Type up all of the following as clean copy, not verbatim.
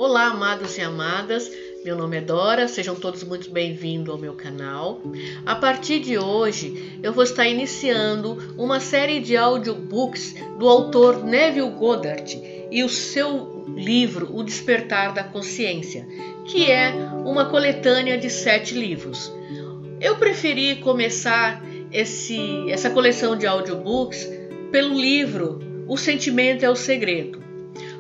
Olá, amados e amadas, meu nome é Dora, sejam todos muito bem-vindos ao meu canal. A partir de hoje, eu vou estar iniciando uma série de audiobooks do autor Neville Goddard e o seu livro O Despertar da Consciência, que é uma coletânea de 7 livros. Eu preferi começar essa coleção de audiobooks pelo livro O Sentimento é o Segredo.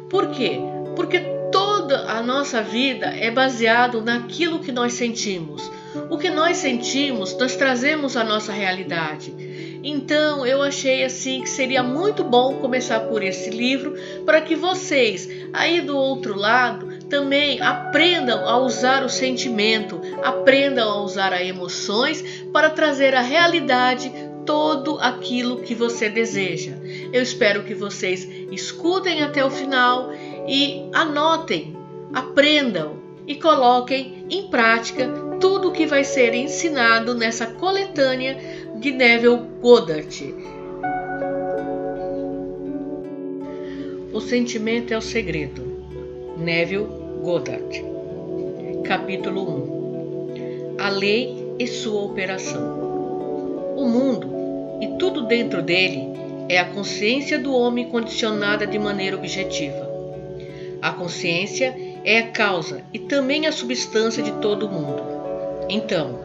Por quê? Porque toda a nossa vida é baseado naquilo que nós sentimos. O que nós sentimos, nós trazemos à nossa realidade. Então eu achei assim que seria muito bom começar por esse livro para que vocês aí do outro lado também aprendam a usar o sentimento, aprendam a usar as emoções para trazer à realidade tudo aquilo que você deseja. Eu espero que vocês escutem até o final e anotem, aprendam e coloquem em prática tudo o que vai ser ensinado nessa coletânea de Neville Goddard. O Sentimento é o Segredo, Neville Goddard. Capítulo 1. A Lei e sua operação. O mundo e tudo dentro dele é a consciência do homem condicionada de maneira objetiva. A consciência é a causa e também a substância de todo o mundo. Então,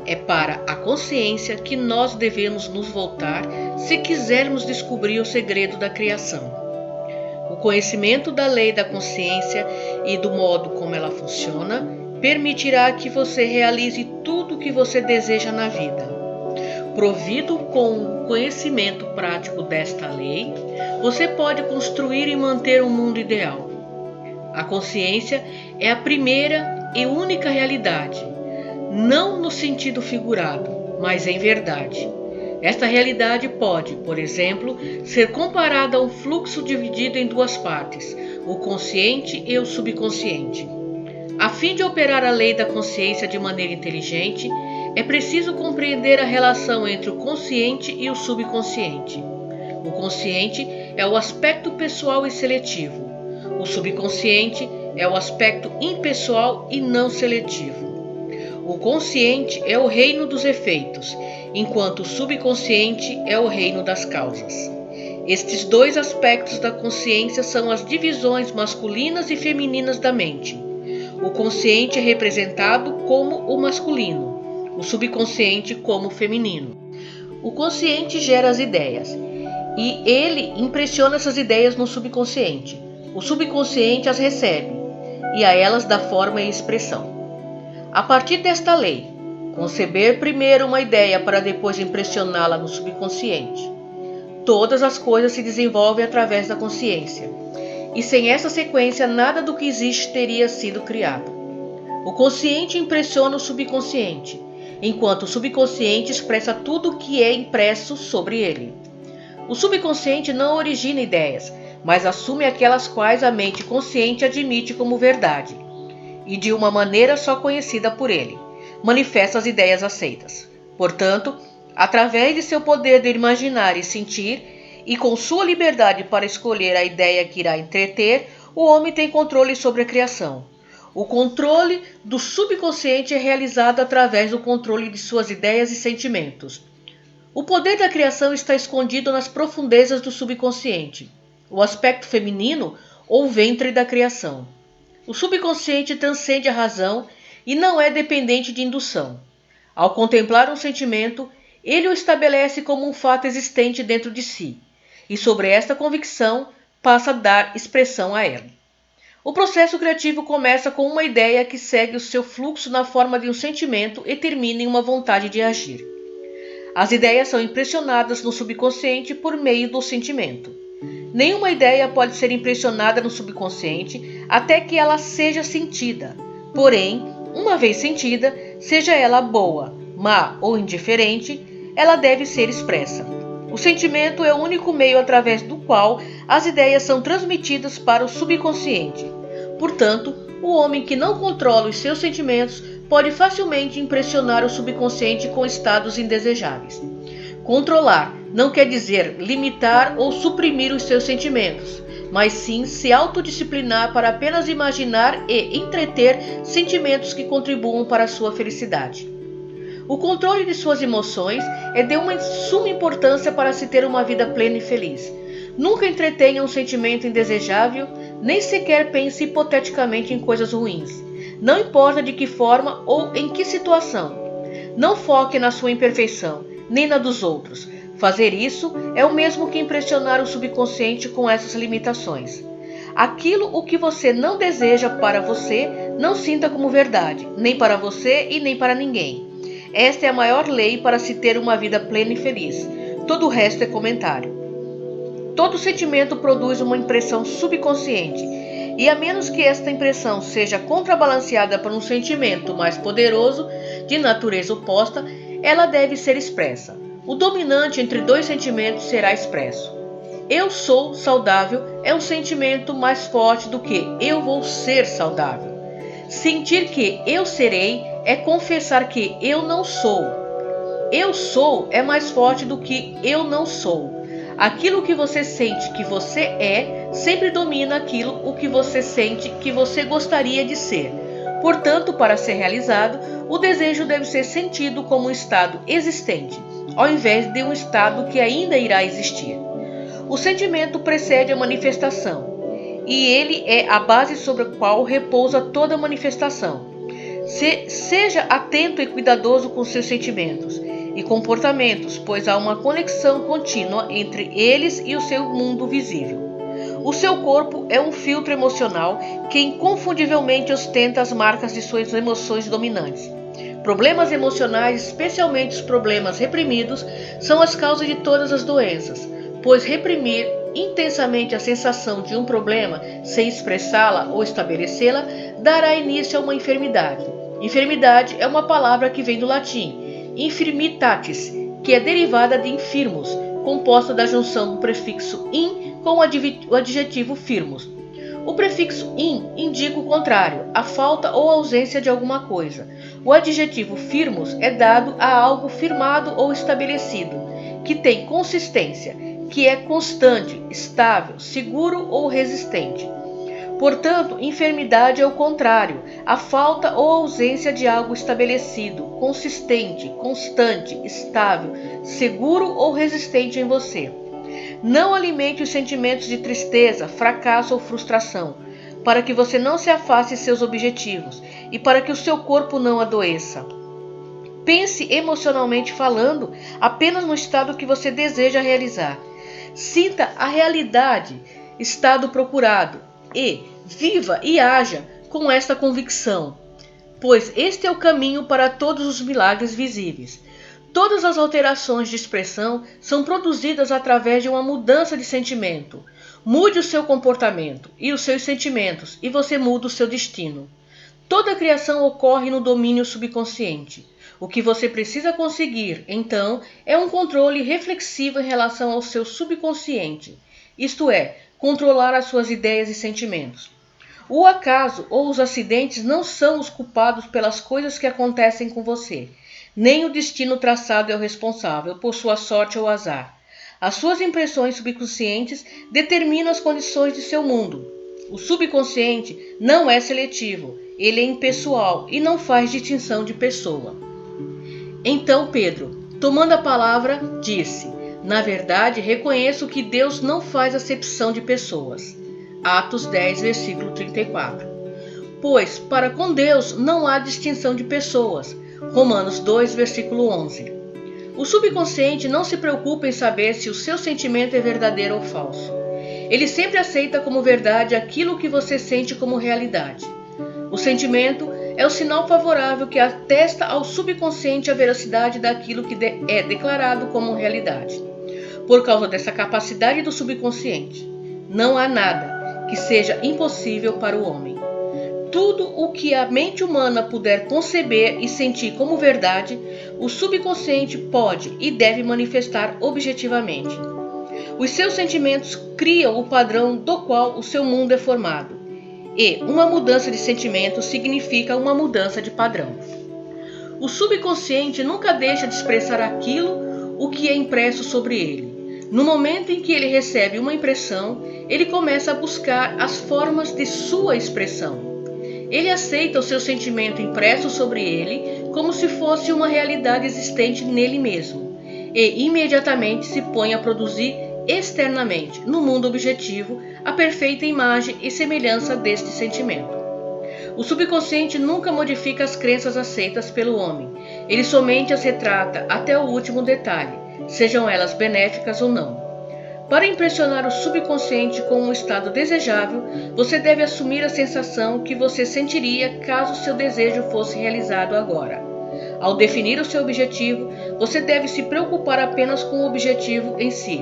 é para a consciência que nós devemos nos voltar se quisermos descobrir o segredo da criação. O conhecimento da lei da consciência e do modo como ela funciona permitirá que você realize tudo o que você deseja na vida. Provido com o conhecimento prático desta lei, você pode construir e manter um mundo ideal. A consciência é a primeira e única realidade, não no sentido figurado, mas em verdade. Esta realidade pode, por exemplo, ser comparada a um fluxo dividido em 2 partes, o consciente e o subconsciente. A fim de operar a lei da consciência de maneira inteligente, é preciso compreender a relação entre o consciente e o subconsciente. O consciente é o aspecto pessoal e seletivo. O subconsciente é o aspecto impessoal e não seletivo. O consciente é o reino dos efeitos, enquanto o subconsciente é o reino das causas. Estes 2 aspectos da consciência são as divisões masculinas e femininas da mente. O consciente é representado como o masculino, o subconsciente como o feminino. O consciente gera as ideias e ele impressiona essas ideias no subconsciente. O subconsciente as recebe e a elas dá forma e expressão. A partir desta lei, conceber primeiro uma ideia para depois impressioná-la no subconsciente. Todas as coisas se desenvolvem através da consciência, e sem essa sequência nada do que existe teria sido criado. O consciente impressiona o subconsciente, enquanto o subconsciente expressa tudo o que é impresso sobre ele. O subconsciente não origina ideias, mas assume aquelas quais a mente consciente admite como verdade, e de uma maneira só conhecida por ele, manifesta as ideias aceitas. Portanto, através de seu poder de imaginar e sentir, e com sua liberdade para escolher a ideia que irá entreter, o homem tem controle sobre a criação. O controle do subconsciente é realizado através do controle de suas ideias e sentimentos. O poder da criação está escondido nas profundezas do subconsciente, o aspecto feminino ou ventre da criação. O subconsciente transcende a razão e não é dependente de indução. Ao contemplar um sentimento, ele o estabelece como um fato existente dentro de si, e sobre esta convicção passa a dar expressão a ela. O processo criativo começa com uma ideia que segue o seu fluxo na forma de um sentimento e termina em uma vontade de agir. As ideias são impressionadas no subconsciente por meio do sentimento. Nenhuma ideia pode ser impressionada no subconsciente até que ela seja sentida. Porém, uma vez sentida, seja ela boa, má ou indiferente, ela deve ser expressa. O sentimento é o único meio através do qual as ideias são transmitidas para o subconsciente. Portanto, o homem que não controla os seus sentimentos pode facilmente impressionar o subconsciente com estados indesejáveis. Controlar não quer dizer limitar ou suprimir os seus sentimentos. mas sim se autodisciplinar para apenas imaginar e entreter sentimentos que contribuam para a sua felicidade. O controle de suas emoções é de uma suma importância para se ter uma vida plena e feliz. Nunca entretenha um sentimento indesejável, nem sequer pense hipoteticamente em coisas ruins. Não importa de que forma ou em que situação. Não foque na sua imperfeição, nem na dos outros. Fazer isso é o mesmo que impressionar o subconsciente com essas limitações. Aquilo o que você não deseja para você, não sinta como verdade, nem para você e nem para ninguém. Esta é a maior lei para se ter uma vida plena e feliz. Todo o resto é comentário. Todo sentimento produz uma impressão subconsciente, e a menos que esta impressão seja contrabalanceada por um sentimento mais poderoso, de natureza oposta, ela deve ser expressa. O dominante entre dois sentimentos será expresso. Eu sou saudável é um sentimento mais forte do que eu vou ser saudável. Sentir que eu serei é confessar que eu não sou. Eu sou é mais forte do que eu não sou. Aquilo que você sente que você é, sempre domina aquilo o que você sente que você gostaria de ser. Portanto, para ser realizado, o desejo deve ser sentido como um estado existente, ao invés de um estado que ainda irá existir. O sentimento precede a manifestação, e ele é a base sobre a qual repousa toda manifestação. Seja atento e cuidadoso com seus sentimentos e comportamentos, pois há uma conexão contínua entre eles e o seu mundo visível. O seu corpo é um filtro emocional que inconfundivelmente ostenta as marcas de suas emoções dominantes. Problemas emocionais, especialmente os problemas reprimidos, são as causas de todas as doenças, pois reprimir intensamente a sensação de um problema sem expressá-la ou estabelecê-la dará início a uma enfermidade. Enfermidade é uma palavra que vem do latim infirmitatis, que é derivada de infirmus, composta da junção do prefixo in com o adjetivo firmus. O prefixo in indica o contrário, a falta ou ausência de alguma coisa. O adjetivo firmus é dado a algo firmado ou estabelecido, que tem consistência, que é constante, estável, seguro ou resistente. Portanto, enfermidade é o contrário, a falta ou ausência de algo estabelecido, consistente, constante, estável, seguro ou resistente em você. Não alimente os sentimentos de tristeza, fracasso ou frustração, para que você não se afaste de seus objetivos e para que o seu corpo não adoeça. Pense emocionalmente falando apenas no estado que você deseja realizar. Sinta a realidade, estado procurado, e viva e haja com esta convicção, pois este é o caminho para todos os milagres visíveis. Todas as alterações de expressão são produzidas através de uma mudança de sentimento. Mude o seu comportamento e os seus sentimentos e você muda o seu destino. Toda a criação ocorre no domínio subconsciente. O que você precisa conseguir, então, é um controle reflexivo em relação ao seu subconsciente, isto é, controlar as suas ideias e sentimentos. O acaso ou os acidentes não são os culpados pelas coisas que acontecem com você. Nem o destino traçado é o responsável por sua sorte ou azar. As suas impressões subconscientes determinam as condições de seu mundo. O subconsciente não é seletivo, ele é impessoal e não faz distinção de pessoa. Então Pedro, tomando a palavra, disse: na verdade, reconheço que Deus não faz acepção de pessoas. Atos 10, versículo 34. Pois, para com Deus não há distinção de pessoas. Romanos 2, versículo 11. O subconsciente não se preocupa em saber se o seu sentimento é verdadeiro ou falso. Ele sempre aceita como verdade aquilo que você sente como realidade. O sentimento é o sinal favorável que atesta ao subconsciente a veracidade daquilo que é declarado como realidade. Por causa dessa capacidade do subconsciente, não há nada que seja impossível para o homem. Tudo o que a mente humana puder conceber e sentir como verdade, o subconsciente pode e deve manifestar objetivamente. Os seus sentimentos criam o padrão do qual o seu mundo é formado, e uma mudança de sentimento significa uma mudança de padrão. O subconsciente nunca deixa de expressar aquilo o que é impresso sobre ele. No momento em que ele recebe uma impressão, ele começa a buscar as formas de sua expressão. Ele aceita o seu sentimento impresso sobre ele como se fosse uma realidade existente nele mesmo, e imediatamente se põe a produzir externamente, no mundo objetivo, a perfeita imagem e semelhança deste sentimento. O subconsciente nunca modifica as crenças aceitas pelo homem, ele somente as retrata até o último detalhe, sejam elas benéficas ou não. Para impressionar o subconsciente com um estado desejável, você deve assumir a sensação que você sentiria caso seu desejo fosse realizado agora. Ao definir o seu objetivo, você deve se preocupar apenas com o objetivo em si.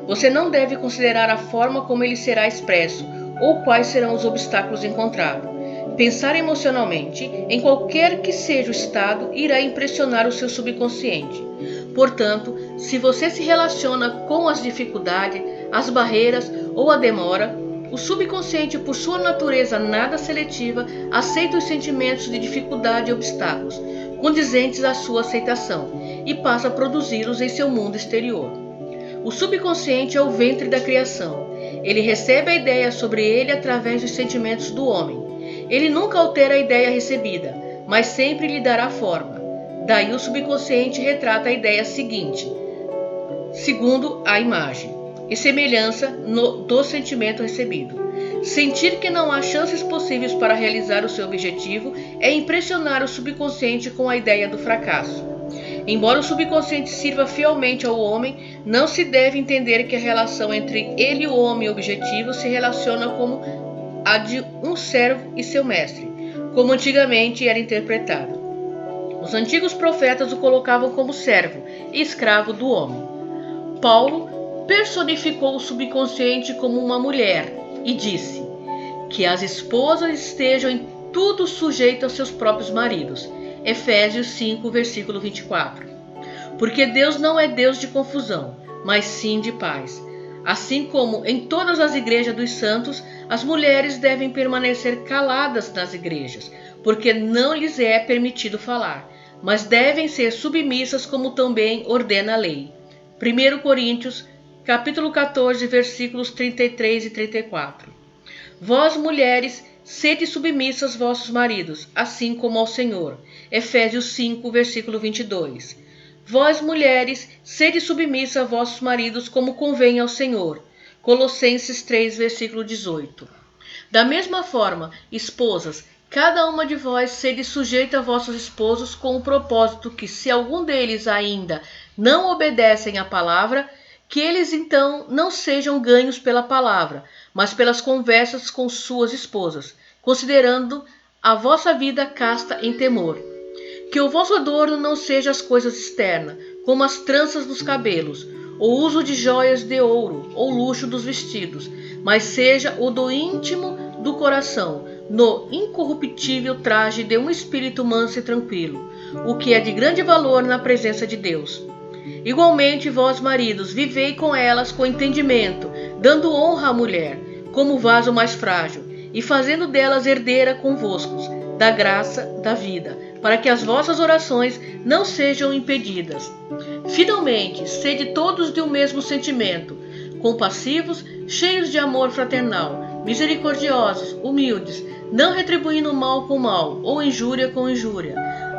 Você não deve considerar a forma como ele será expresso ou quais serão os obstáculos encontrados. Pensar emocionalmente em qualquer que seja o estado irá impressionar o seu subconsciente. Portanto, se você se relaciona com as dificuldades, as barreiras ou a demora, o subconsciente, por sua natureza nada seletiva, aceita os sentimentos de dificuldade e obstáculos, condizentes à sua aceitação, e passa a produzi-los em seu mundo exterior. O subconsciente é o ventre da criação. Ele recebe a ideia sobre ele através dos sentimentos do homem. Ele nunca altera a ideia recebida, mas sempre lhe dará forma. Daí o subconsciente retrata a ideia seguinte, segundo a imagem e semelhança do sentimento recebido. Sentir que não há chances possíveis para realizar o seu objetivo é impressionar o subconsciente com a ideia do fracasso. Embora o subconsciente sirva fielmente ao homem, não se deve entender que a relação entre ele e o homem objetivo se relaciona como a de um servo e seu mestre, como antigamente era interpretado. Os antigos profetas o colocavam como servo e escravo do homem. Paulo personificou o subconsciente como uma mulher e disse que as esposas estejam em tudo sujeitas aos seus próprios maridos. Efésios 5, versículo 24. Porque Deus não é Deus de confusão, mas sim de paz. Assim como em todas as igrejas dos santos, as mulheres devem permanecer caladas nas igrejas, porque não lhes é permitido falar, mas devem ser submissas como também ordena a lei. 1 Coríntios, capítulo 14, versículos 33 e 34. Vós, mulheres, sede submissas aos vossos maridos, assim como ao Senhor. Efésios 5, versículo 22. Vós, mulheres, sede submissas a vossos maridos como convém ao Senhor. Colossenses 3, versículo 18. Da mesma forma, esposas, cada uma de vós sede sujeita a vossos esposos com o propósito que, se algum deles ainda não obedecem à palavra, que eles então não sejam ganhos pela palavra, mas pelas conversas com suas esposas, considerando a vossa vida casta em temor. Que o vosso adorno não seja as coisas externas, como as tranças dos cabelos, o uso de joias de ouro ou luxo dos vestidos, mas seja o do íntimo do coração, no incorruptível traje de um espírito manso e tranquilo, o que é de grande valor na presença de Deus. Igualmente, vós, maridos, vivei com elas com entendimento, dando honra à mulher, como vaso mais frágil, e fazendo delas herdeira convosco da graça da vida, para que as vossas orações não sejam impedidas. Finalmente, sede todos de um mesmo sentimento, compassivos, cheios de amor fraternal, misericordiosos, humildes, não retribuindo mal com mal, ou injúria com injúria.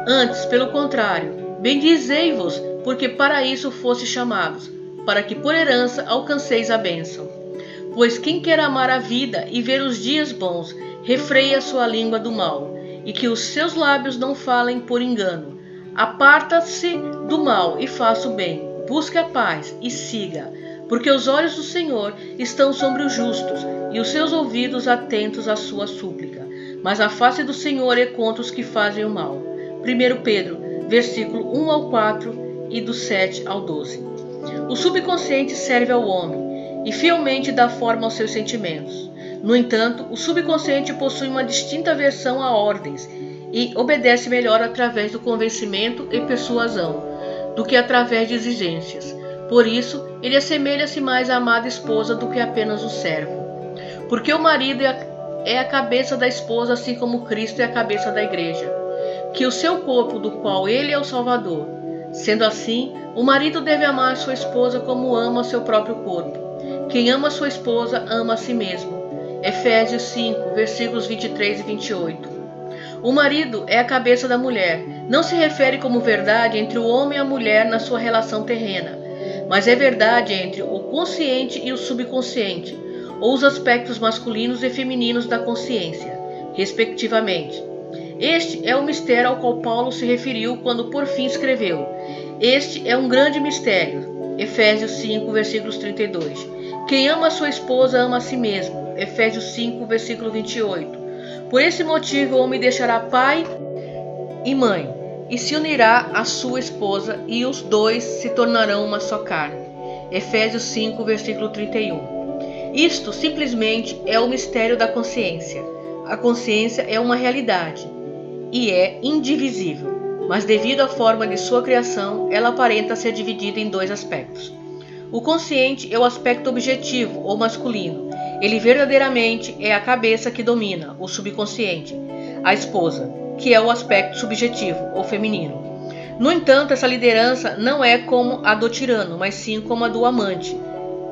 Antes, pelo contrário, bendizei-vos, porque para isso foste chamados, para que por herança alcanceis a bênção. Pois quem quer amar a vida e ver os dias bons, refreie a sua língua do mal, e que os seus lábios não falem por engano. Aparta-se do mal e faça o bem, busque a paz e siga, porque os olhos do Senhor estão sobre os justos, e os seus ouvidos atentos à sua súplica. Mas a face do Senhor é contra os que fazem o mal. 1 Pedro, versículo 1 ao 4 e do 7 ao 12. O subconsciente serve ao homem e fielmente dá forma aos seus sentimentos. No entanto, o subconsciente possui uma distinta aversão a ordens e obedece melhor através do convencimento e persuasão do que através de exigências. Por isso, ele assemelha-se mais à amada esposa do que apenas o servo. Porque o marido é a cabeça da esposa, assim como Cristo é a cabeça da igreja, que o seu corpo, do qual ele é o Salvador. Sendo assim, o marido deve amar sua esposa como ama seu próprio corpo. Quem ama sua esposa ama a si mesmo. Efésios 5, versículos 23 e 28. O marido é a cabeça da mulher. Não se refere como verdade entre o homem e a mulher na sua relação terrena, mas é verdade entre o consciente e o subconsciente, ou os aspectos masculinos e femininos da consciência, respectivamente. Este é o mistério ao qual Paulo se referiu quando por fim escreveu: este é um grande mistério. Efésios 5, versículos 32. Quem ama a sua esposa ama a si mesmo. Efésios 5, versículo 28. Por esse motivo o homem deixará pai e mãe e se unirá à sua esposa e os dois se tornarão uma só carne. Efésios 5, versículo 31. Isto simplesmente é o mistério da consciência. A consciência é uma realidade e é indivisível, mas devido à forma de sua criação, ela aparenta ser dividida em dois aspectos. O consciente é o aspecto objetivo ou masculino. Ele verdadeiramente é a cabeça que domina o subconsciente, a esposa, que é o aspecto subjetivo ou feminino. No entanto, essa liderança não é como a do tirano, mas sim como a do amante.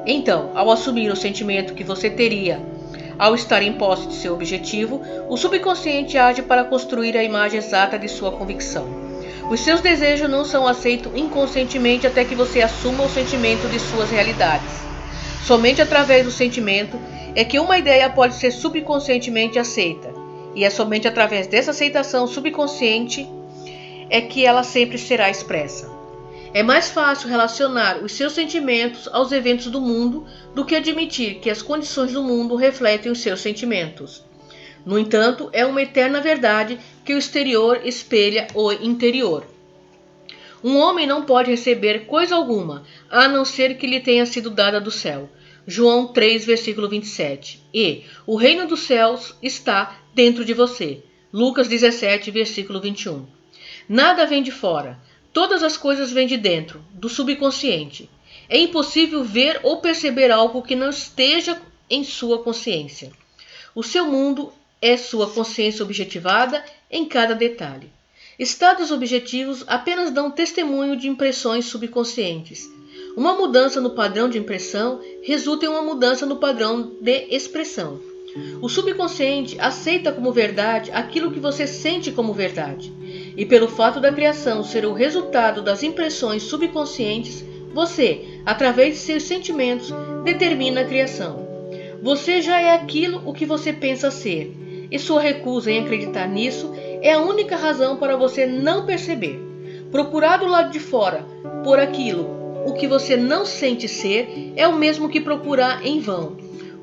Então, ao assumir o sentimento que você teria ao estar em posse de seu objetivo, o subconsciente age para construir a imagem exata de sua convicção. Os seus desejos não são aceitos inconscientemente até que você assuma o sentimento de suas realidades. Somente através do sentimento é que uma ideia pode ser subconscientemente aceita, e é somente através dessa aceitação subconsciente é que ela sempre será expressa. É mais fácil relacionar os seus sentimentos aos eventos do mundo do que admitir que as condições do mundo refletem os seus sentimentos. No entanto, é uma eterna verdade que o exterior espelha o interior. Um homem não pode receber coisa alguma, a não ser que lhe tenha sido dada do céu. João 3, versículo 27. E o reino dos céus está dentro de você. Lucas 17, versículo 21. Nada vem de fora. Todas as coisas vêm de dentro, do subconsciente. É impossível ver ou perceber algo que não esteja em sua consciência. O seu mundo é sua consciência objetivada em cada detalhe. Estados objetivos apenas dão testemunho de impressões subconscientes. Uma mudança no padrão de impressão resulta em uma mudança no padrão de expressão. O subconsciente aceita como verdade aquilo que você sente como verdade. E pelo fato da criação ser o resultado das impressões subconscientes, você, através de seus sentimentos, determina a criação. Você já é aquilo o que você pensa ser, e sua recusa em acreditar nisso é a única razão para você não perceber. Procurar do lado de fora por aquilo o que você não sente ser é o mesmo que procurar em vão,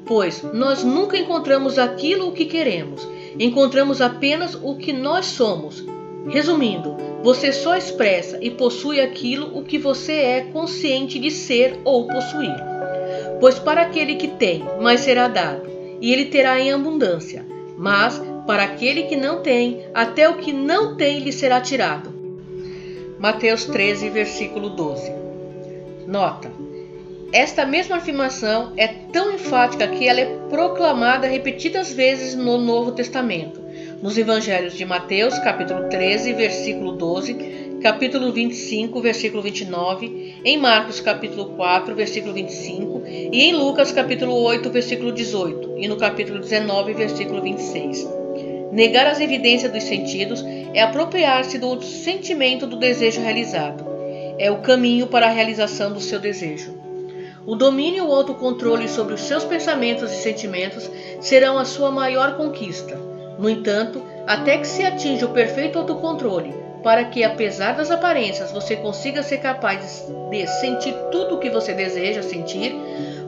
pois nós nunca encontramos aquilo o que queremos, encontramos apenas o que nós somos. Resumindo, você só expressa e possui aquilo o que você é consciente de ser ou possuir. Pois para aquele que tem, mais será dado, e ele terá em abundância. Mas para aquele que não tem, até o que não tem lhe será tirado. Mateus 13, versículo 12. Nota: esta mesma afirmação é tão enfática que ela é proclamada repetidas vezes no Novo Testamento. Nos Evangelhos de Mateus, capítulo 13, versículo 12, capítulo 25, versículo 29, em Marcos, capítulo 4, versículo 25, e em Lucas, capítulo 8, versículo 18, e no capítulo 19, versículo 26. Negar as evidências dos sentidos é apropriar-se do sentimento do desejo realizado. É o caminho para a realização do seu desejo. O domínio e o autocontrole sobre os seus pensamentos e sentimentos serão a sua maior conquista. No entanto, até que se atinja o perfeito autocontrole, para que, apesar das aparências, você consiga ser capaz de sentir tudo o que você deseja sentir,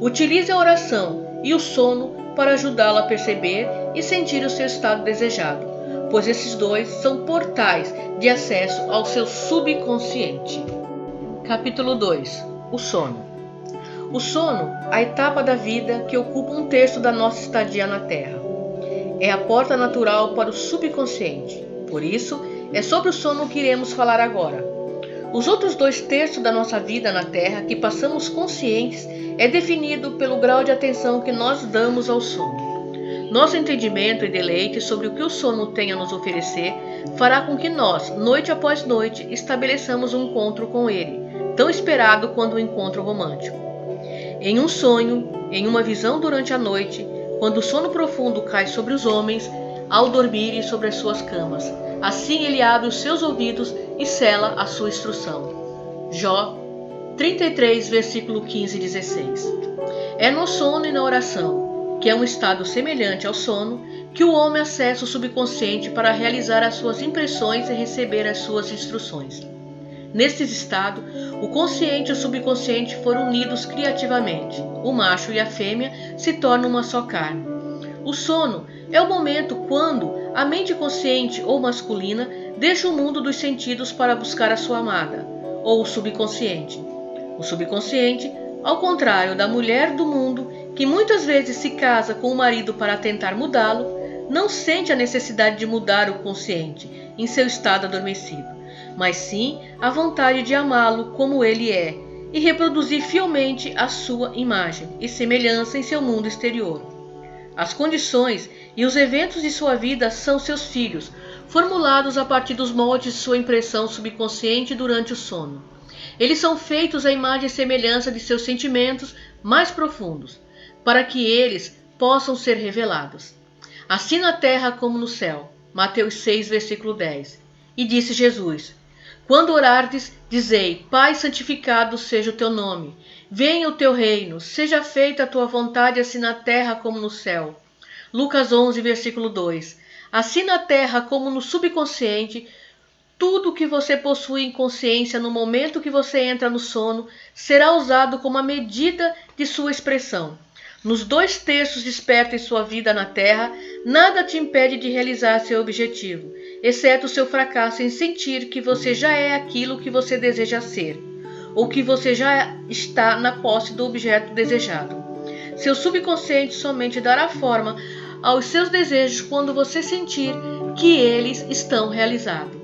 utilize a oração e o sono para ajudá-lo a perceber e sentir o seu estado desejado, pois esses dois são portais de acesso ao seu subconsciente. Capítulo 2. O sono. O sono, a etapa da vida que ocupa um terço da nossa estadia na Terra. É a porta natural para o subconsciente. Por isso, é sobre o sono que iremos falar agora. Os outros 2/3 da nossa vida na Terra que passamos conscientes é definido pelo grau de atenção que nós damos ao sono. Nosso entendimento e deleite sobre o que o sono tem a nos oferecer fará com que nós, noite após noite, estabeleçamos um encontro com ele, tão esperado quanto um encontro romântico. Em um sonho, em uma visão durante a noite, quando o sono profundo cai sobre os homens, ao dormirem sobre as suas camas, assim ele abre os seus ouvidos e sela a sua instrução. Jó 33, versículo 15 e 16. É no sono e na oração, que é um estado semelhante ao sono, que o homem acessa o subconsciente para realizar as suas impressões e receber as suas instruções. Neste estado, o consciente e o subconsciente foram unidos criativamente. O macho e a fêmea se tornam uma só carne. O sono é o momento quando a mente consciente ou masculina deixa o mundo dos sentidos para buscar a sua amada, ou o subconsciente. O subconsciente, ao contrário da mulher do mundo, que muitas vezes se casa com o marido para tentar mudá-lo, não sente a necessidade de mudar o consciente em seu estado adormecido, mas sim a vontade de amá-lo como ele é e reproduzir fielmente a sua imagem e semelhança em seu mundo exterior. As condições e os eventos de sua vida são seus filhos, formulados a partir dos moldes de sua impressão subconsciente durante o sono. Eles são feitos à imagem e semelhança de seus sentimentos mais profundos, para que eles possam ser revelados. Assim na terra como no céu. Mateus 6, versículo 10. E disse Jesus: Quando orardes, dizei: Pai, santificado seja o teu nome. Venha o teu reino, seja feita a tua vontade, assim na terra como no céu. Lucas 11, versículo 2. Assim na terra como no subconsciente, tudo o que você possui em consciência no momento que você entra no sono será usado como a medida de sua expressão. Nos 2/3 desperto em sua vida na Terra, nada te impede de realizar seu objetivo, exceto o seu fracasso em sentir que você já é aquilo que você deseja ser, ou que você já está na posse do objeto desejado. Seu subconsciente somente dará forma aos seus desejos quando você sentir que eles estão realizados.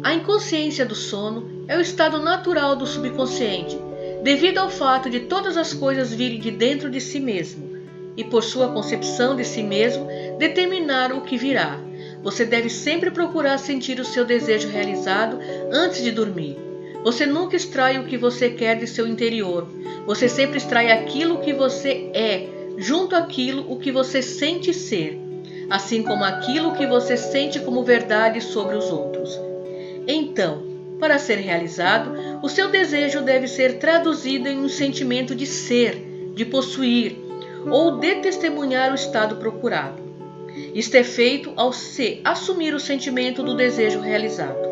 A inconsciência do sono é o estado natural do subconsciente, devido ao fato de todas as coisas virem de dentro de si mesmo, e por sua concepção de si mesmo, determinar o que virá. Você deve sempre procurar sentir o seu desejo realizado antes de dormir. Você nunca extrai o que você quer de seu interior. Você sempre extrai aquilo que você é, junto àquilo o que você sente ser, assim como aquilo que você sente como verdade sobre os outros. Então, para ser realizado, o seu desejo deve ser traduzido em um sentimento de ser, de possuir ou de testemunhar o estado procurado. Isto é feito ao se assumir o sentimento do desejo realizado.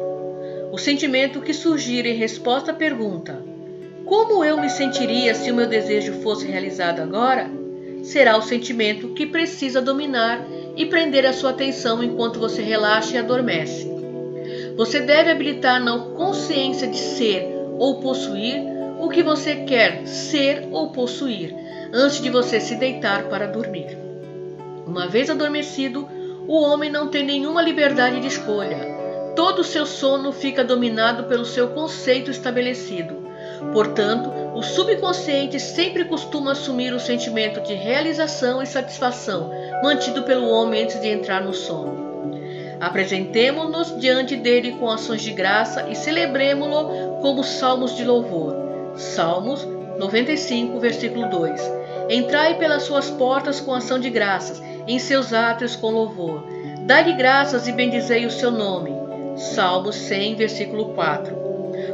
O sentimento que surgir em resposta à pergunta: como eu me sentiria se o meu desejo fosse realizado agora? Será o sentimento que precisa dominar e prender a sua atenção enquanto você relaxa e adormece. Você deve habilitar na consciência de ser ou possuir o que você quer ser ou possuir, antes de você se deitar para dormir. Uma vez adormecido, o homem não tem nenhuma liberdade de escolha. Todo o seu sono fica dominado pelo seu conceito estabelecido. Portanto, o subconsciente sempre costuma assumir o sentimento de realização e satisfação mantido pelo homem antes de entrar no sono. Apresentemo-nos diante dele com ações de graça e celebremo-lo como salmos de louvor. Salmos 95, versículo 2. Entrai pelas suas portas com ação de graças, em seus átrios com louvor. Dai-lhe graças e bendizei o seu nome. Salmos 100, versículo 4.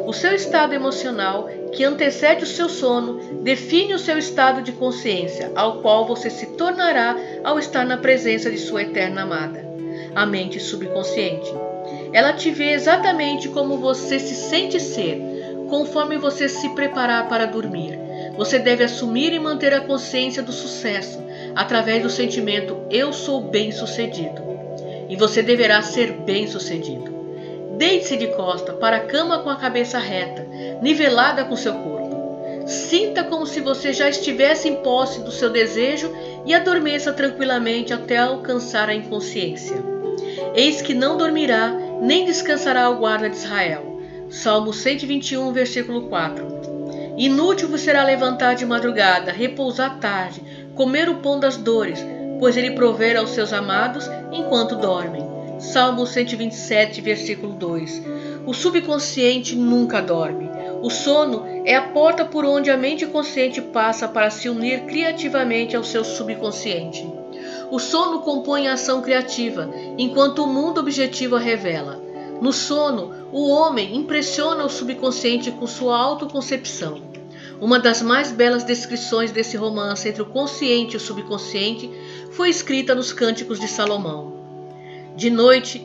O seu estado emocional, que antecede o seu sono, define o seu estado de consciência, ao qual você se tornará ao estar na presença de sua eterna amada. A mente subconsciente. Ela te vê exatamente como você se sente ser, conforme você se preparar para dormir. Você deve assumir e manter a consciência do sucesso, através do sentimento eu sou bem-sucedido. E você deverá ser bem-sucedido. Deite-se de costa para a cama com a cabeça reta, nivelada com seu corpo. Sinta como se você já estivesse em posse do seu desejo e adormeça tranquilamente até alcançar a inconsciência. Eis que não dormirá, nem descansará o guarda de Israel. Salmo 121, versículo 4. Inútil vos será levantar de madrugada, repousar tarde, comer o pão das dores, pois ele provê aos seus amados enquanto dormem. Salmo 127, versículo 2. O subconsciente nunca dorme. O sono é a porta por onde a mente consciente passa para se unir criativamente ao seu subconsciente. O sono compõe a ação criativa, enquanto o mundo objetivo a revela. No sono, o homem impressiona o subconsciente com sua autoconcepção. Uma das mais belas descrições desse romance entre o consciente e o subconsciente foi escrita nos Cânticos de Salomão. De noite,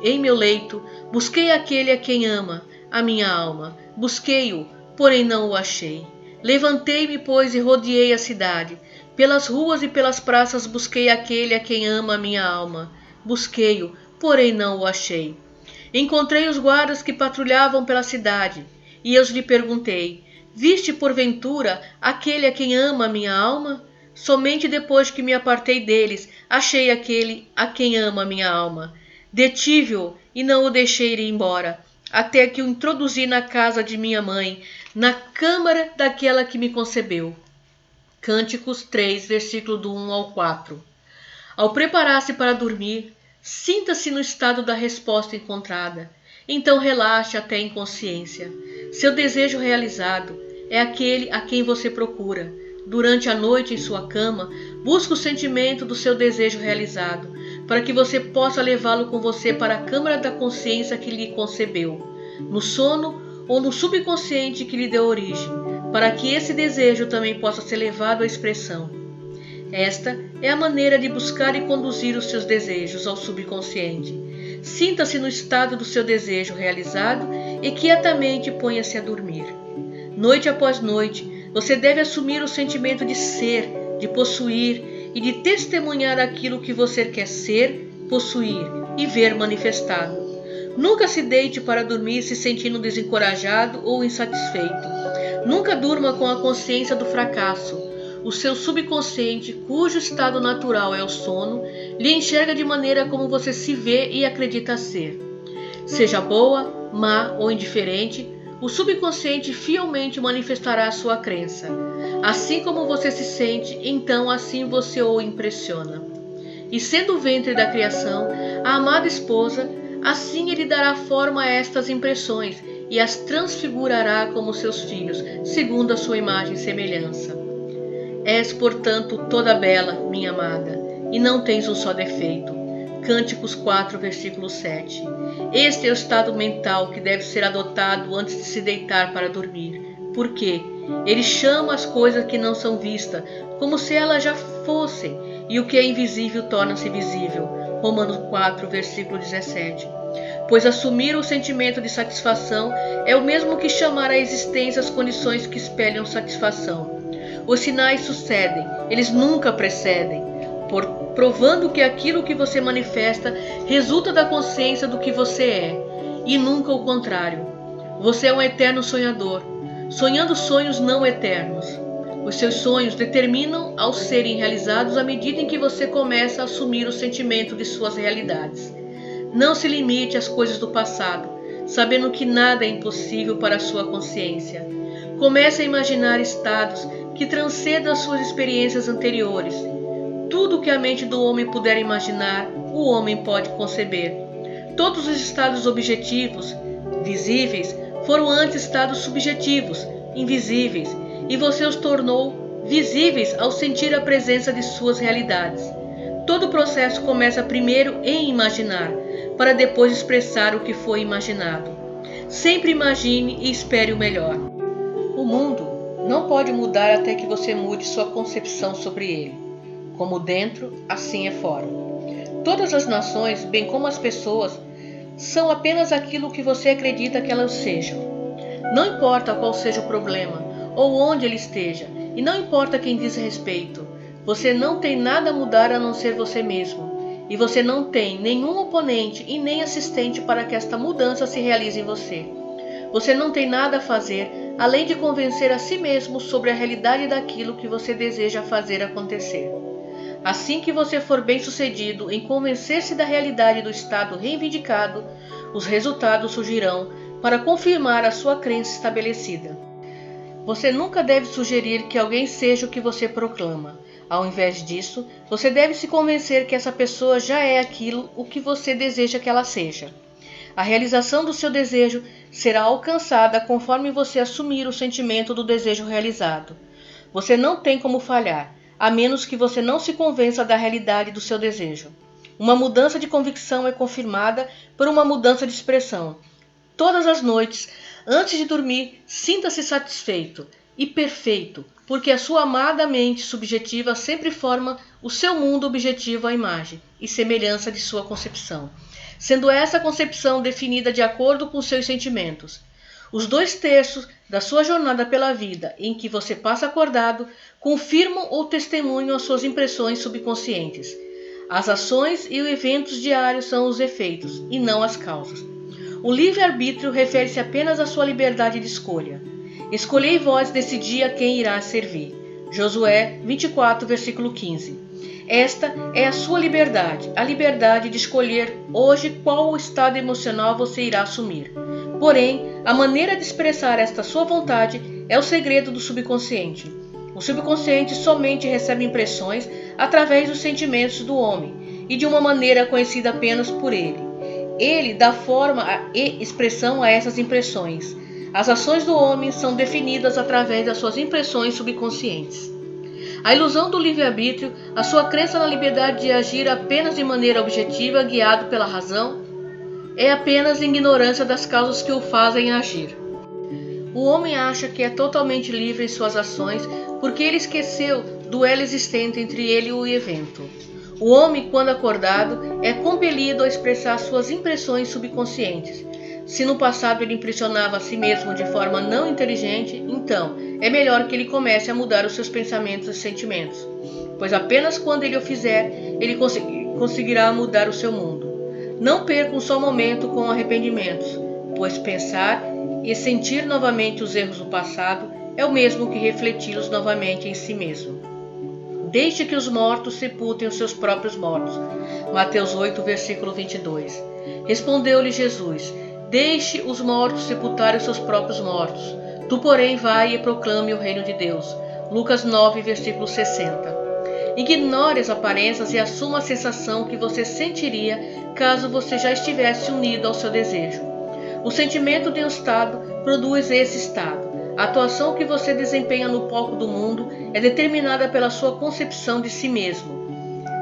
em meu leito, busquei aquele a quem ama, a minha alma. Busquei-o, porém não o achei. Levantei-me, pois, e rodeei a cidade. Pelas ruas e pelas praças busquei aquele a quem ama a minha alma. Busquei-o, porém não o achei. Encontrei os guardas que patrulhavam pela cidade, e eu lhe perguntei: viste porventura aquele a quem ama a minha alma? Somente depois que me apartei deles, achei aquele a quem ama a minha alma. Detive-o e não o deixei ir embora, até que o introduzi na casa de minha mãe, na câmara daquela que me concebeu. Cânticos 3, versículo do 1 ao 4. Ao preparar-se para dormir, sinta-se no estado da resposta encontrada. Então relaxe até a inconsciência. Seu desejo realizado é aquele a quem você procura. Durante a noite em sua cama, busque o sentimento do seu desejo realizado, para que você possa levá-lo com você para a câmara da consciência que lhe concebeu, no sono ou no subconsciente que lhe deu origem, para que esse desejo também possa ser levado à expressão. Esta é a maneira de buscar e conduzir os seus desejos ao subconsciente. Sinta-se no estado do seu desejo realizado e quietamente ponha-se a dormir. Noite após noite, você deve assumir o sentimento de ser, de possuir e de testemunhar aquilo que você quer ser, possuir e ver manifestado. Nunca se deite para dormir se sentindo desencorajado ou insatisfeito. Nunca durma com a consciência do fracasso. O seu subconsciente, cujo estado natural é o sono, lhe enxerga de maneira como você se vê e acredita ser. Seja boa, má ou indiferente, o subconsciente fielmente manifestará a sua crença. Assim como você se sente, então assim você o impressiona. E sendo o ventre da criação, a amada esposa, assim ele dará forma a estas impressões e as transfigurará como seus filhos, segundo a sua imagem e semelhança. És, portanto, toda bela, minha amada, e não tens um só defeito. Cânticos 4, versículo 7. Este é o estado mental que deve ser adotado antes de se deitar para dormir. Por quê? Ele chama as coisas que não são vistas, como se elas já fossem, e o que é invisível torna-se visível. Romanos 4, versículo 17. Pois assumir o sentimento de satisfação é o mesmo que chamar à existência as condições que espelham satisfação. Os sinais sucedem, eles nunca precedem, provando que aquilo que você manifesta resulta da consciência do que você é, e nunca o contrário. Você é um eterno sonhador, sonhando sonhos não eternos. Os seus sonhos determinam ao serem realizados à medida em que você começa a assumir o sentimento de suas realidades. Não se limite às coisas do passado, sabendo que nada é impossível para a sua consciência. Comece a imaginar estados que transcendam as suas experiências anteriores. Tudo o que a mente do homem puder imaginar, o homem pode conceber. Todos os estados objetivos, visíveis, foram antes estados subjetivos, invisíveis, e você os tornou visíveis ao sentir a presença de suas realidades. Todo o processo começa primeiro em imaginar, para depois expressar o que foi imaginado. Sempre imagine e espere o melhor. O mundo não pode mudar até que você mude sua concepção sobre ele. Como dentro, assim é fora. Todas as nações, bem como as pessoas, são apenas aquilo que você acredita que elas sejam. Não importa qual seja o problema, ou onde ele esteja, e não importa quem diz respeito, você não tem nada a mudar a não ser você mesmo, e você não tem nenhum oponente e nem assistente para que esta mudança se realize em você. Você não tem nada a fazer além de convencer a si mesmo sobre a realidade daquilo que você deseja fazer acontecer. Assim que você for bem-sucedido em convencer-se da realidade do estado reivindicado, os resultados surgirão para confirmar a sua crença estabelecida. Você nunca deve sugerir que alguém seja o que você proclama. Ao invés disso, você deve se convencer que essa pessoa já é aquilo o que você deseja que ela seja. A realização do seu desejo será alcançada conforme você assumir o sentimento do desejo realizado. Você não tem como falhar, a menos que você não se convença da realidade do seu desejo. Uma mudança de convicção é confirmada por uma mudança de expressão. Todas as noites, antes de dormir, sinta-se satisfeito e perfeito, porque a sua amada mente subjetiva sempre forma o seu mundo objetivo à imagem e semelhança de sua concepção, sendo essa concepção definida de acordo com seus sentimentos. Os 2/3 da sua jornada pela vida, em que você passa acordado, confirmam ou testemunham as suas impressões subconscientes. As ações e os eventos diários são os efeitos, e não as causas. O livre-arbítrio refere-se apenas à sua liberdade de escolha. Escolhei vós nesse dia quem irá servir. Josué 24, versículo 15. Esta é a sua liberdade, a liberdade de escolher hoje qual estado emocional você irá assumir. Porém, a maneira de expressar esta sua vontade é o segredo do subconsciente. O subconsciente somente recebe impressões através dos sentimentos do homem e de uma maneira conhecida apenas por ele. Ele dá forma e expressão a essas impressões. As ações do homem são definidas através das suas impressões subconscientes. A ilusão do livre-arbítrio, a sua crença na liberdade de agir apenas de maneira objetiva, guiado pela razão, é apenas ignorância das causas que o fazem agir. O homem acha que é totalmente livre em suas ações porque ele esqueceu do elo existente entre ele e o evento. O homem, quando acordado, é compelido a expressar suas impressões subconscientes. Se no passado ele impressionava a si mesmo de forma não inteligente, então é melhor que ele comece a mudar os seus pensamentos e sentimentos, pois apenas quando ele o fizer, ele conseguirá mudar o seu mundo. Não perca um só momento com arrependimentos, pois pensar e sentir novamente os erros do passado é o mesmo que refleti-los novamente em si mesmo. Deixe que os mortos sepultem os seus próprios mortos. Mateus 8, versículo 22. Respondeu-lhe Jesus: Deixe os mortos sepultarem os seus próprios mortos. Tu, porém, vai e proclame o reino de Deus. Lucas 9, versículo 60. Ignore as aparências e assuma a sensação que você sentiria caso você já estivesse unido ao seu desejo. O sentimento de um estado produz esse estado. A atuação que você desempenha no palco do mundo é determinada pela sua concepção de si mesmo.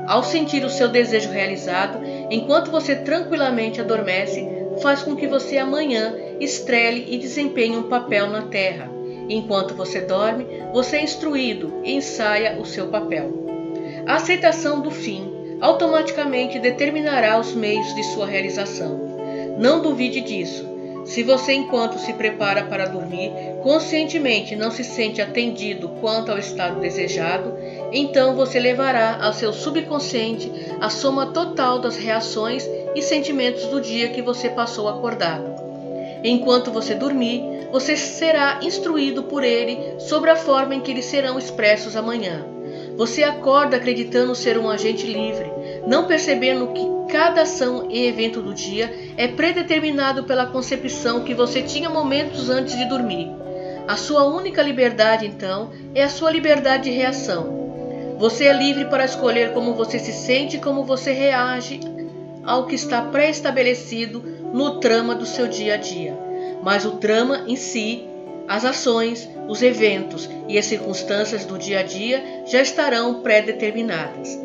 Ao sentir o seu desejo realizado, enquanto você tranquilamente adormece, faz com que você amanhã estrele e desempenhe um papel na Terra. Enquanto você dorme, você é instruído e ensaia o seu papel. A aceitação do fim automaticamente determinará os meios de sua realização. Não duvide disso. Se você, enquanto se prepara para dormir, conscientemente não se sente atendido quanto ao estado desejado, então você levará ao seu subconsciente a soma total das reações e sentimentos do dia que você passou acordado. Enquanto você dormir, você será instruído por ele sobre a forma em que eles serão expressos amanhã. Você acorda acreditando ser um agente livre, não percebendo que cada ação e evento do dia é predeterminado pela concepção que você tinha momentos antes de dormir. A sua única liberdade, então, é a sua liberdade de reação. Você é livre para escolher como você se sente e como você reage ao que está pré-estabelecido no trama do seu dia a dia. Mas o trama em si, as ações, os eventos e as circunstâncias do dia a dia já estarão pré-determinadas,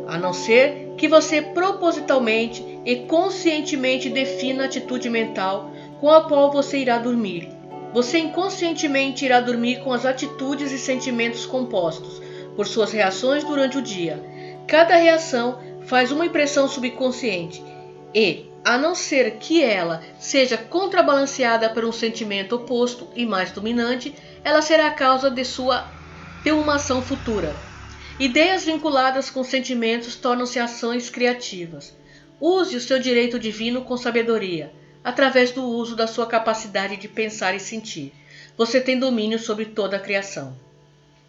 a não ser que você propositalmente e conscientemente defina a atitude mental com a qual você irá dormir. Você inconscientemente irá dormir com as atitudes e sentimentos compostos por suas reações durante o dia. Cada reação faz uma impressão subconsciente e, a não ser que ela seja contrabalanceada por um sentimento oposto e mais dominante, ela será a causa de uma ação futura. Ideias vinculadas com sentimentos tornam-se ações criativas. Use o seu direito divino com sabedoria, através do uso da sua capacidade de pensar e sentir. Você tem domínio sobre toda a criação.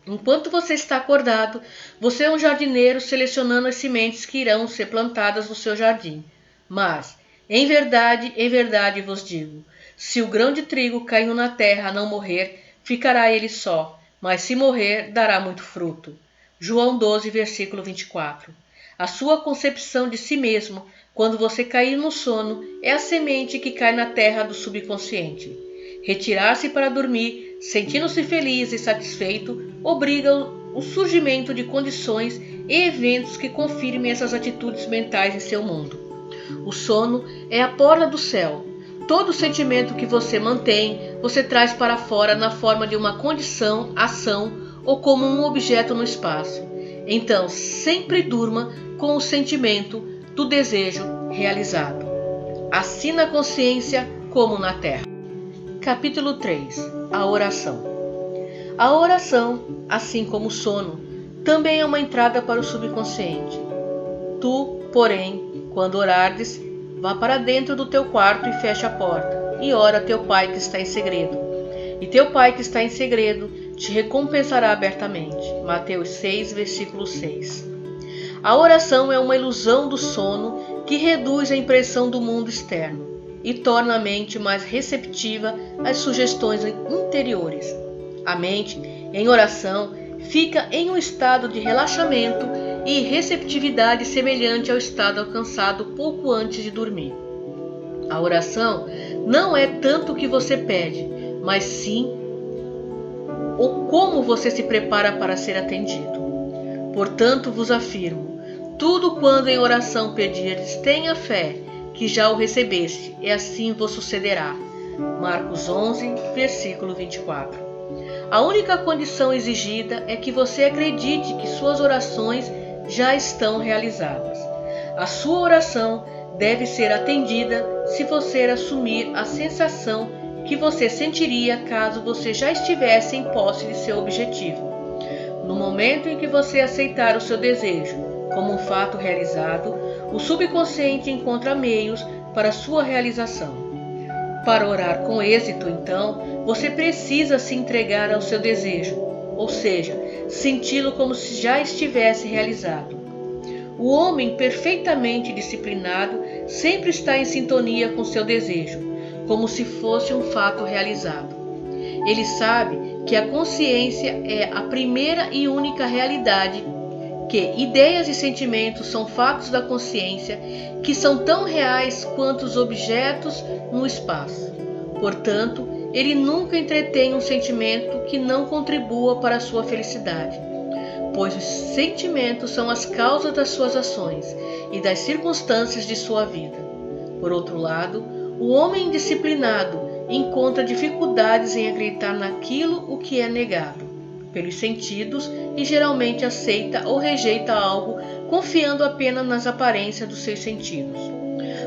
Enquanto você está acordado, você é um jardineiro selecionando as sementes que irão ser plantadas no seu jardim. Mas, em verdade vos digo, se o grão de trigo caindo na terra não morrer, ficará ele só, mas se morrer, dará muito fruto. João 12, versículo 24. A sua concepção de si mesmo, quando você cair no sono, é a semente que cai na terra do subconsciente. Retirar-se para dormir, sentindo-se feliz e satisfeito, obriga o surgimento de condições e eventos que confirmem essas atitudes mentais em seu mundo. O sono é a porta do céu. Todo sentimento que você mantém, você traz para fora na forma de uma condição, ação ou como um objeto no espaço. Então, sempre durma com o sentimento do desejo realizado, assim na consciência como na terra. Capítulo 3. A oração. A oração, assim como o sono, também é uma entrada para o subconsciente. Tu, porém, quando orares, vá para dentro do teu quarto e fecha a porta, e ora a teu Pai que está em segredo. E teu Pai que está em segredo te recompensará abertamente. Mateus 6, versículo 6. A oração é uma ilusão do sono que reduz a impressão do mundo externo e torna a mente mais receptiva às sugestões interiores. A mente, em oração, fica em um estado de relaxamento e receptividade semelhante ao estado alcançado pouco antes de dormir. A oração não é tanto o que você pede, mas sim o como você se prepara para ser atendido. Portanto, vos afirmo, tudo quando em oração pedirdes, tenha fé, que já o recebeste, e assim vos sucederá. Marcos 11, versículo 24. A única condição exigida é que você acredite que suas orações já estão realizadas. A sua oração deve ser atendida se você assumir a sensação que você sentiria caso você já estivesse em posse de seu objetivo. No momento em que você aceitar o seu desejo como um fato realizado, o subconsciente encontra meios para sua realização. Para orar com êxito, então, você precisa se entregar ao seu desejo, ou seja, senti-lo como se já estivesse realizado. O homem perfeitamente disciplinado sempre está em sintonia com seu desejo, como se fosse um fato realizado. Ele sabe que a consciência é a primeira e única realidade, que ideias e sentimentos são fatos da consciência que são tão reais quanto os objetos no espaço. Portanto, ele nunca entretém um sentimento que não contribua para a sua felicidade, pois os sentimentos são as causas das suas ações e das circunstâncias de sua vida. Por outro lado, o homem indisciplinado encontra dificuldades em acreditar naquilo o que é negado pelos sentidos e geralmente aceita ou rejeita algo confiando apenas nas aparências dos seus sentidos.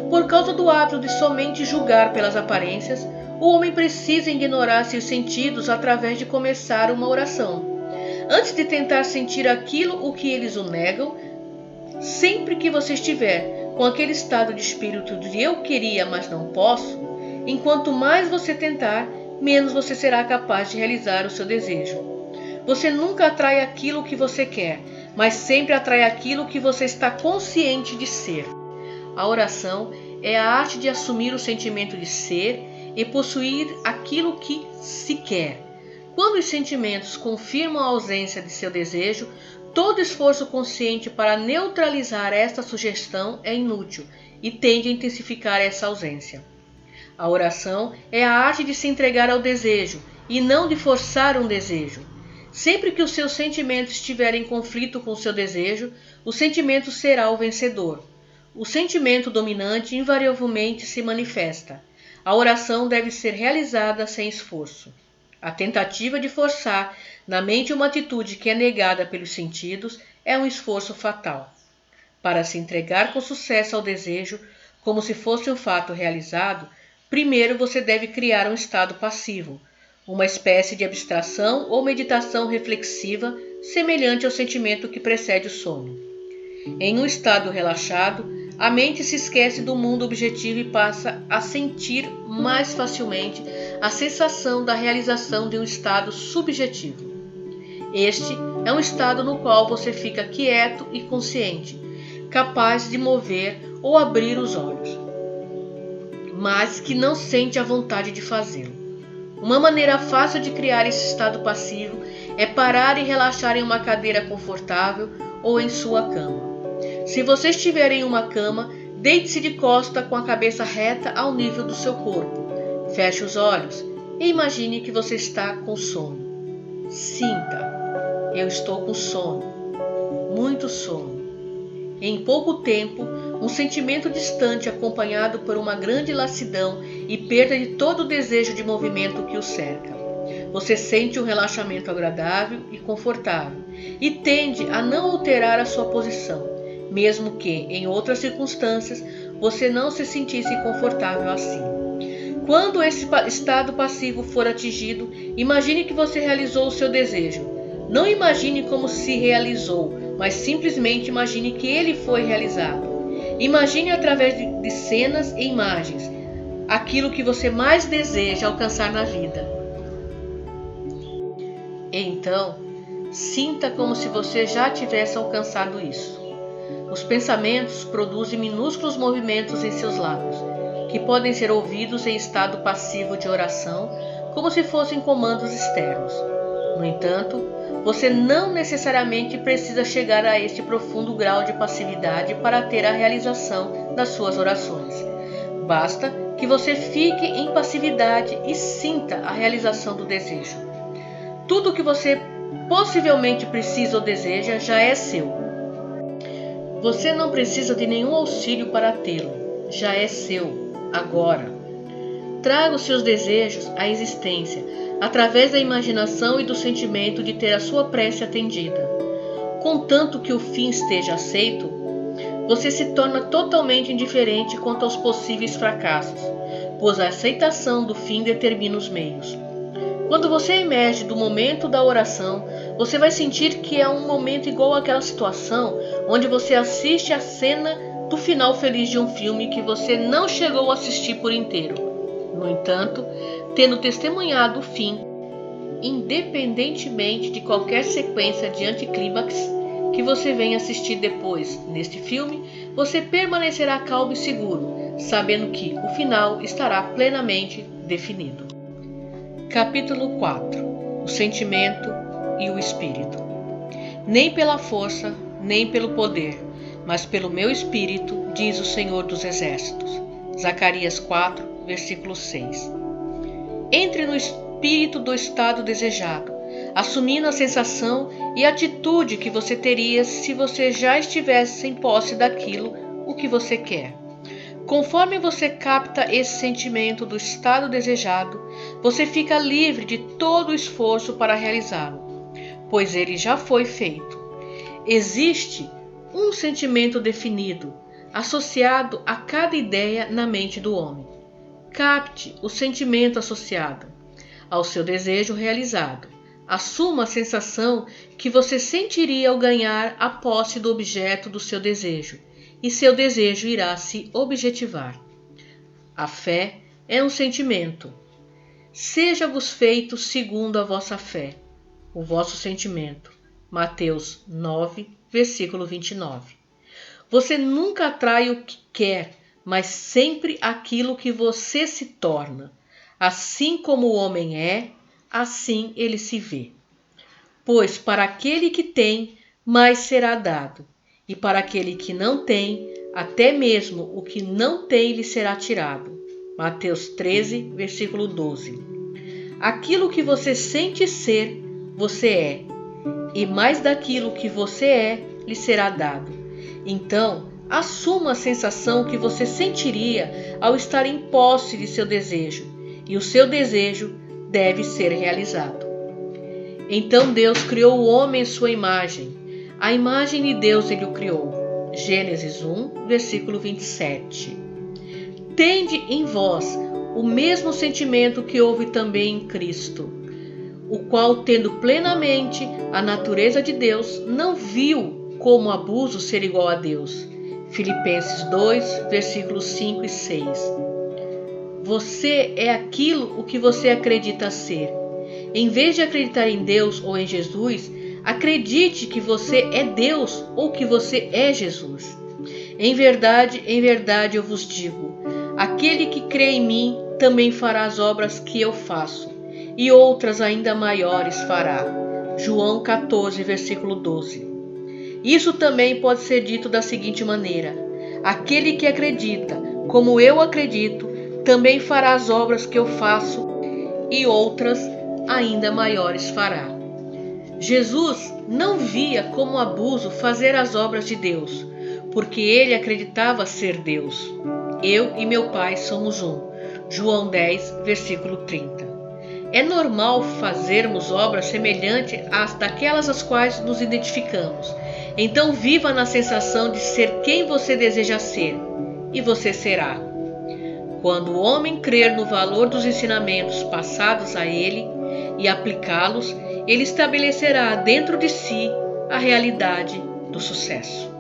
Por causa do hábito de somente julgar pelas aparências, o homem precisa ignorar seus sentidos através de começar uma oração. Antes de tentar sentir aquilo o que eles o negam, sempre que você estiver com aquele estado de espírito de eu queria, mas não posso, enquanto mais você tentar, menos você será capaz de realizar o seu desejo. Você nunca atrai aquilo que você quer, mas sempre atrai aquilo que você está consciente de ser. A oração é a arte de assumir o sentimento de ser e possuir aquilo que se quer. Quando os sentimentos confirmam a ausência de seu desejo, todo esforço consciente para neutralizar esta sugestão é inútil e tende a intensificar essa ausência. A oração é a arte de se entregar ao desejo e não de forçar um desejo. Sempre que os seus sentimentos estiverem em conflito com o seu desejo, o sentimento será o vencedor. O sentimento dominante invariavelmente se manifesta. A oração deve ser realizada sem esforço. A tentativa de forçar na mente uma atitude que é negada pelos sentidos é um esforço fatal. Para se entregar com sucesso ao desejo, como se fosse um fato realizado, primeiro você deve criar um estado passivo, uma espécie de abstração ou meditação reflexiva semelhante ao sentimento que precede o sono. Em um estado relaxado, a mente se esquece do mundo objetivo e passa a sentir mais facilmente a sensação da realização de um estado subjetivo. Este é um estado no qual você fica quieto e consciente, capaz de mover ou abrir os olhos, mas que não sente a vontade de fazê-lo. Uma maneira fácil de criar esse estado passivo é parar e relaxar em uma cadeira confortável ou em sua cama. Se você estiver em uma cama, deite-se de costa com a cabeça reta ao nível do seu corpo. Feche os olhos e imagine que você está com sono. Sinta, eu estou com sono, muito sono. Em pouco tempo, um sentimento distante acompanhado por uma grande lassidão e perda de todo o desejo de movimento que o cerca. Você sente um relaxamento agradável e confortável e tende a não alterar a sua posição, mesmo que, em outras circunstâncias, você não se sentisse confortável assim. Quando esse estado passivo for atingido, imagine que você realizou o seu desejo. Não imagine como se realizou, mas simplesmente imagine que ele foi realizado. Imagine através de cenas e imagens aquilo que você mais deseja alcançar na vida. Então, sinta como se você já tivesse alcançado isso. Os pensamentos produzem minúsculos movimentos em seus lábios, que podem ser ouvidos em estado passivo de oração, como se fossem comandos externos. No entanto, você não necessariamente precisa chegar a este profundo grau de passividade para ter a realização das suas orações. Basta que você fique em passividade e sinta a realização do desejo. Tudo o que você possivelmente precisa ou deseja já é seu. Você não precisa de nenhum auxílio para tê-lo. Já é seu, agora. Traga os seus desejos à existência, através da imaginação e do sentimento de ter a sua prece atendida. Contanto que o fim esteja aceito, você se torna totalmente indiferente quanto aos possíveis fracassos, pois a aceitação do fim determina os meios. Quando você emerge do momento da oração, você vai sentir que é um momento igual àquela situação onde você assiste a cena do final feliz de um filme que você não chegou a assistir por inteiro. No entanto, tendo testemunhado o fim, independentemente de qualquer sequência de anticlímax que você venha assistir depois neste filme, você permanecerá calmo e seguro, sabendo que o final estará plenamente definido. Capítulo 4. O sentimento e o espírito. Nem pela força, nem pelo poder, mas pelo meu espírito, diz o Senhor dos Exércitos. Zacarias 4, versículo 6. Entre no espírito do estado desejado, assumindo a sensação e atitude que você teria se você já estivesse em posse daquilo o que você quer. Conforme você capta esse sentimento do estado desejado, você fica livre de todo o esforço para realizá-lo, pois ele já foi feito. Existe um sentimento definido, associado a cada ideia na mente do homem. Capte o sentimento associado ao seu desejo realizado. Assuma a sensação que você sentiria ao ganhar a posse do objeto do seu desejo, e seu desejo irá se objetivar. A fé é um sentimento. Seja-vos feito segundo a vossa fé, o vosso sentimento. Mateus 9, versículo 29. Você nunca atrai o que quer, mas sempre aquilo que você se torna. Assim como o homem é, assim ele se vê. Pois para aquele que tem, mais será dado, e para aquele que não tem, até mesmo o que não tem lhe será tirado. Mateus 13, versículo 12. Aquilo que você sente ser, você é, e mais daquilo que você é, lhe será dado. Então, assuma a sensação que você sentiria ao estar em posse de seu desejo, e o seu desejo deve ser realizado. Então Deus criou o homem em sua imagem. A imagem de Deus ele o criou. Gênesis 1, versículo 27. Tende em vós o mesmo sentimento que houve também em Cristo, o qual, tendo plenamente a natureza de Deus, não viu como abuso ser igual a Deus. Filipenses 2, versículos 5 e 6. Você é aquilo o que você acredita ser. Em vez de acreditar em Deus ou em Jesus, acredite que você é Deus ou que você é Jesus. Em verdade eu vos digo, aquele que crê em mim também fará as obras que eu faço, e outras ainda maiores fará, João 14, versículo 12. Isso também pode ser dito da seguinte maneira: aquele que acredita, como eu acredito, também fará as obras que eu faço e outras ainda maiores fará. Jesus não via como abuso fazer as obras de Deus, porque ele acreditava ser Deus. Eu e meu Pai somos um. João 10, versículo 30. É normal fazermos obras semelhantes às daquelas às quais nos identificamos. Então viva na sensação de ser quem você deseja ser, e você será. Quando o homem crer no valor dos ensinamentos passados a ele e aplicá-los, ele estabelecerá dentro de si a realidade do sucesso.